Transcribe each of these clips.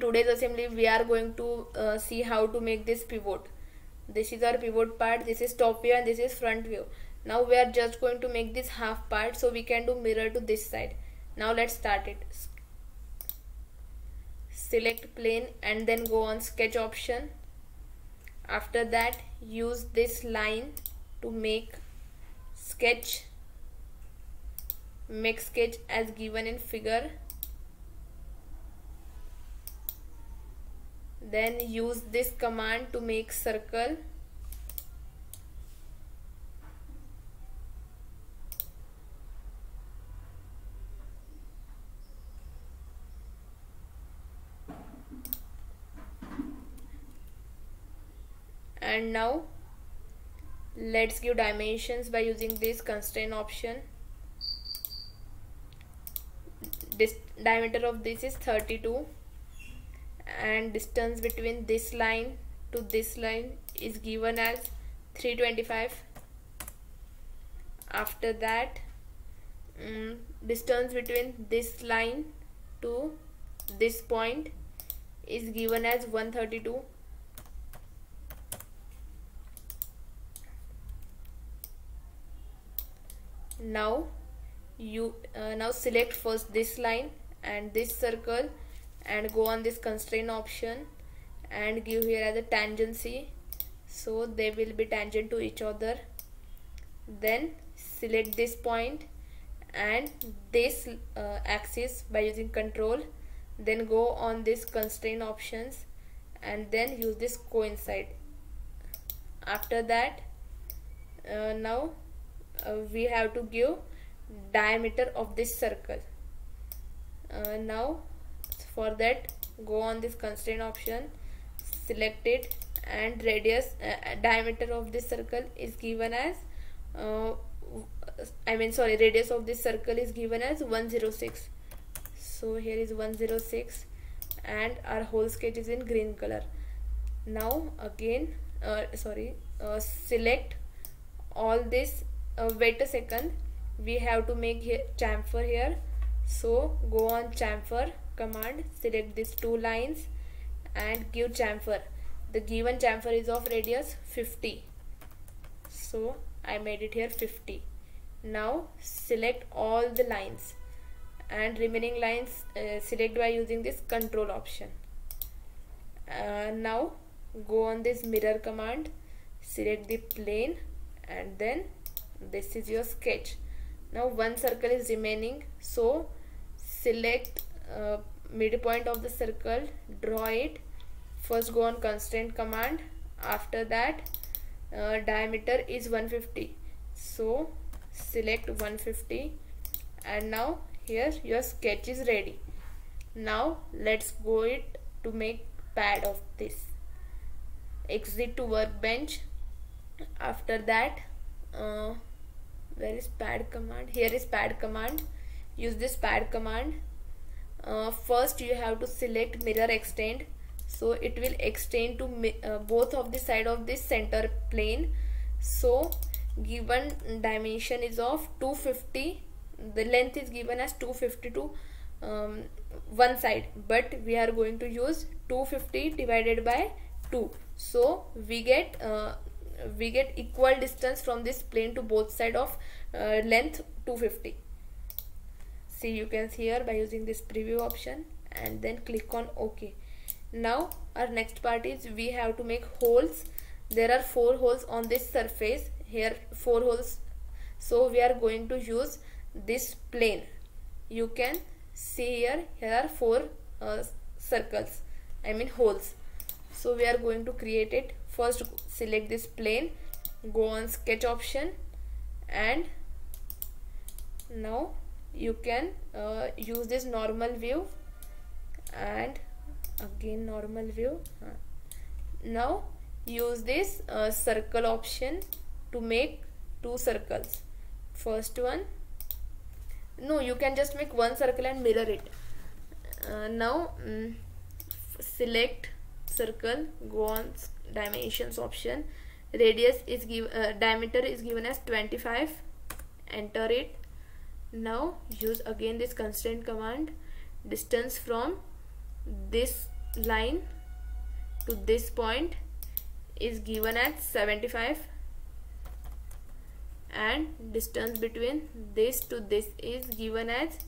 Today's assembly we are going to see how to make this pivot. This is our pivot part, this is top view and this is front view. Now we are just going to make this half part so we can do mirror to this side. Now let's start it. Select plane and then go on sketch option. After that use this line to make sketch as given in figure. Then use this command to make circle. And now let's give dimensions by using this constraint option. This diameter of this is 32 and distance between this line to this line is given as 325. After that distance between this line to this point is given as 132. Now you now select first this line and this circle and go on this constraint option and give here as a tangency, so they will be tangent to each other. Then select this point and this axis by using control, then go on this constraint options and then use this coincide. After that now we have to give diameter of this circle. Now for that go on this constraint option, select it, and radius diameter of this circle is given as radius of this circle is given as 106. So here is 106 and our whole sketch is in green color. Now again select all this. Wait a second, we have to make here chamfer here, so go on chamfer command, select these two lines and give chamfer. The given chamfer is of radius 50, so I made it here 50. Now select all the lines and remaining lines select by using this control option. Now go on this mirror command, select the plane and then this is your sketch. Now one circle is remaining, so select midpoint of the circle, draw it. First go on constraint command. After that diameter is 150, so select 150 and now here your sketch is ready. Now let's go it to make pad of this. Exit to workbench. After that where is pad command? Here is pad command. Use this pad command. First you have to select mirror extend, so it will extend to both of the side of this center plane. So given dimension is of 250, the length is given as 250 to one side, but we are going to use 250 divided by 2, so we get equal distance from this plane to both side of length 250. See, you can see here by using this preview option and then click on OK. Now our next part is we have to make holes. There are 4 holes on this surface, here 4 holes, so we are going to use this plane. You can see here are 4 circles, holes, so we are going to create it. First select this plane, go on sketch option and now you can use this normal view and again normal view. Now use this circle option to make 2 circles. First one, no, you can just make 1 circle and mirror it. Now select circle, go on dimensions option, radius is diameter is given as 25, enter it. Now use again this constraint command, distance from this line to this point is given as 75 and distance between this to this is given as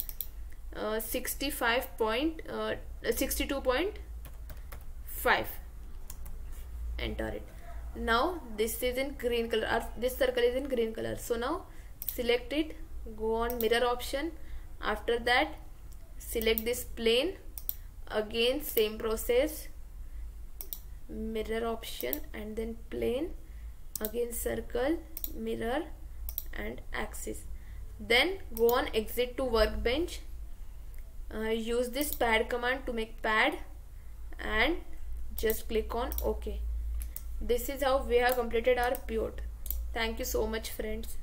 62.5. Enter it. Now this is in green color, or this circle is in green color. So now select it, go on mirror option. After that select this plane, again same process, mirror option and then plane, again circle, mirror and axis. Then go on exit to workbench, use this pad command to make pad and just click on OK. This is how we have completed our pivot. Thank you so much friends.